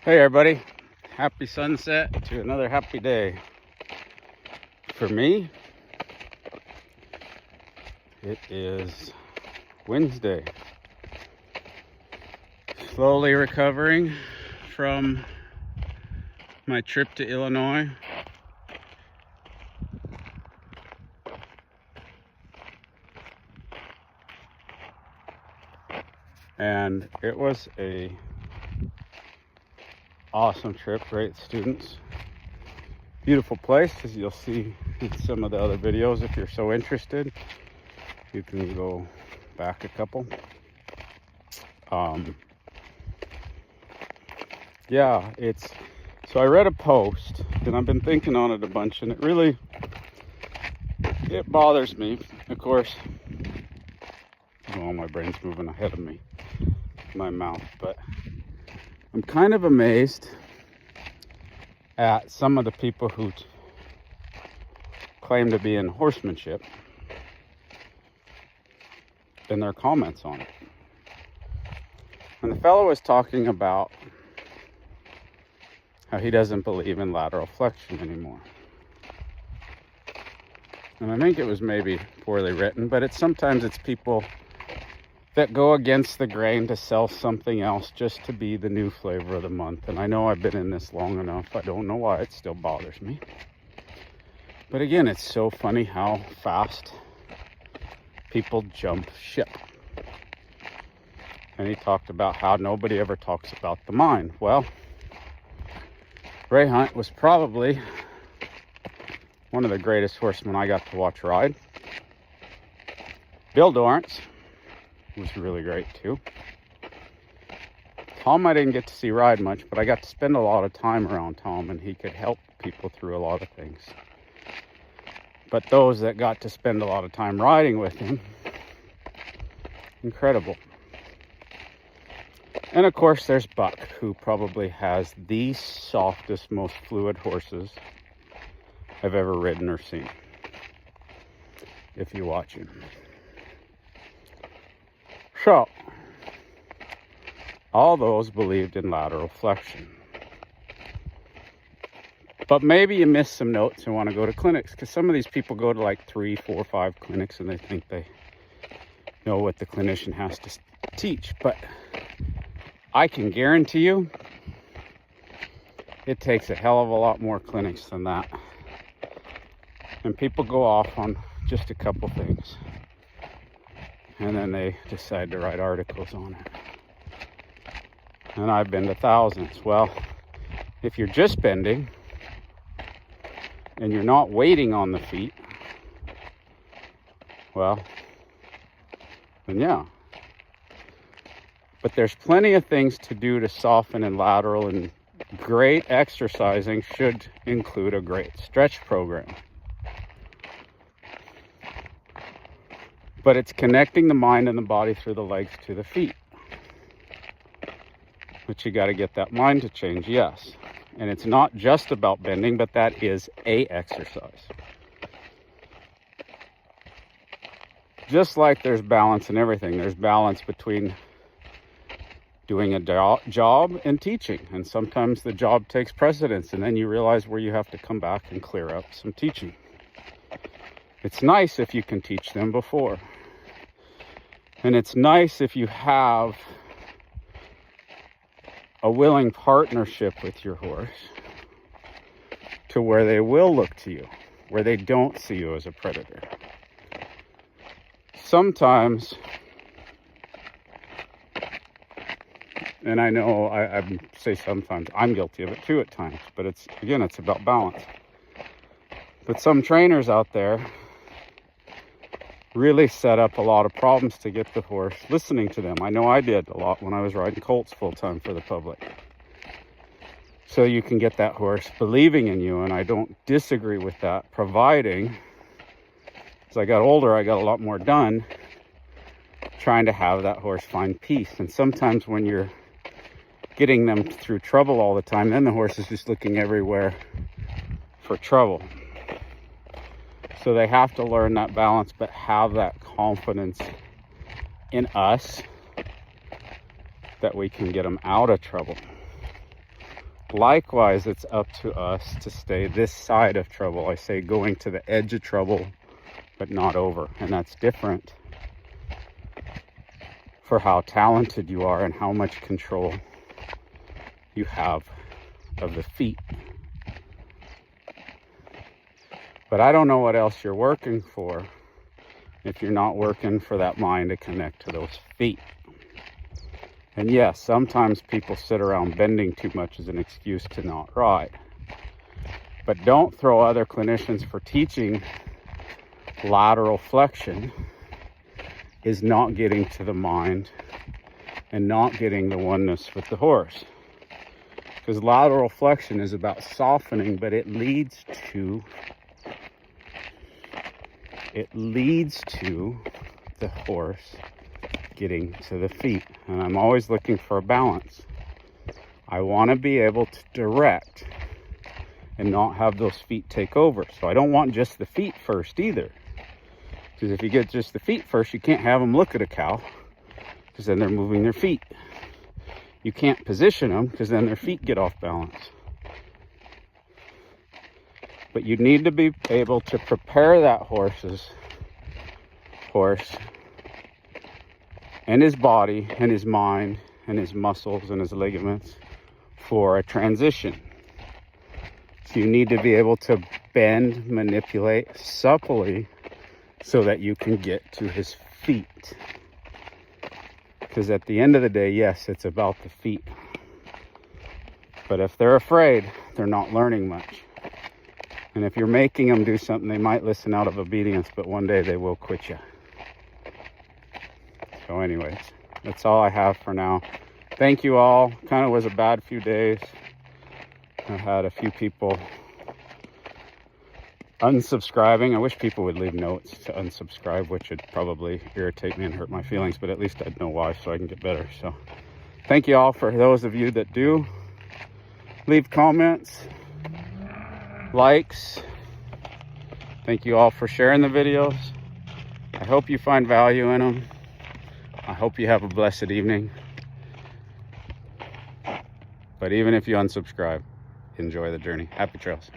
Hey everybody, happy sunset to another happy day. For me, it is Wednesday. Slowly recovering from my trip to Illinois. And it was a awesome trip, great students. Beautiful place, as you'll see in some of the other videos. If you're so interested, you can go back a couple. So I read a post and I've been thinking on it a bunch, and it bothers me. Of course, my brain's moving ahead of me, my mouth, but I'm kind of amazed at some of the people who claim to be in horsemanship and their comments on it. And the fellow was talking about how he doesn't believe in lateral flexion anymore. And I think it was maybe poorly written, but sometimes it's people that go against the grain to sell something else just to be the new flavor of the month. And I know I've been in this long enough. I don't know why it still bothers me. But again, it's so funny how fast people jump ship. And he talked about how nobody ever talks about the mind. Well, Ray Hunt was probably one of the greatest horsemen I got to watch ride. Bill Dorrance was really great too. Tom I didn't get to see ride much, but I got to spend a lot of time around Tom, and he could help people through a lot of things. But those that got to spend a lot of time riding with him, incredible. And of course there's Buck, who probably has the softest, most fluid horses I've ever ridden or seen, if you watch him. So, all those believed in lateral flexion. But maybe you missed some notes and want to go to clinics, because some of these people go to like 3, 4, 5 clinics and they think they know what the clinician has to teach. But I can guarantee you it takes a hell of a lot more clinics than that. And people go off on just a couple things, and then they decide to write articles on it. And I've been to thousands. Well, if you're just bending and you're not waiting on the feet, well, then yeah. But there's plenty of things to do to soften and lateral, and great exercising should include a great stretch program. But it's connecting the mind and the body through the legs to the feet. But you got to get that mind to change, yes. And it's not just about bending, but that is a exercise. Just like there's balance in everything, there's balance between doing a job and teaching. And sometimes the job takes precedence, and then you realize where you have to come back and clear up some teaching. It's nice if you can teach them before. And it's nice if you have a willing partnership with your horse to where they will look to you, where they don't see you as a predator. Sometimes, and I know I say sometimes, I'm guilty of it too at times, but it's about balance. But some trainers out there really set up a lot of problems to get the horse listening to them. I know I did a lot when I was riding colts full time for the public. So you can get that horse believing in you, and I don't disagree with that, providing, as I got older, I got a lot more done trying to have that horse find peace. And sometimes when you're getting them through trouble all the time, then the horse is just looking everywhere for trouble. So they have to learn that balance, but have that confidence in us that we can get them out of trouble. Likewise, it's up to us to stay this side of trouble. I say going to the edge of trouble, but not over. And that's different for how talented you are and how much control you have of the feet. But I don't know what else you're working for if you're not working for that mind to connect to those feet. And yes, sometimes people sit around bending too much as an excuse to not ride. But don't throw other clinicians for teaching lateral flexion is not getting to the mind and not getting the oneness with the horse. Because lateral flexion is about softening, but it leads to the horse getting to the feet. And I'm always looking for a balance. I want to be able to direct and not have those feet take over. So I don't want just the feet first either. Because if you get just the feet first, you can't have them look at a cow, because then they're moving their feet. You can't position them, because then their feet get off balance. But you need to be able to prepare that horse and his body and his mind and his muscles and his ligaments for a transition. So you need to be able to bend, manipulate supplely so that you can get to his feet. Because at the end of the day, yes, it's about the feet. But if they're afraid, they're not learning much. And if you're making them do something, they might listen out of obedience, but one day they will quit you. So anyways, that's all I have for now. Thank you all. Kind of was a bad few days. I had a few people unsubscribing. I wish people would leave notes to unsubscribe, which would probably irritate me and hurt my feelings, but at least I'd know why so I can get better. So thank you all. For those of you that do leave comments, likes, thank you all for sharing the videos. I hope you find value in them. I hope you have a blessed evening. But even if you unsubscribe, enjoy the journey. Happy trails.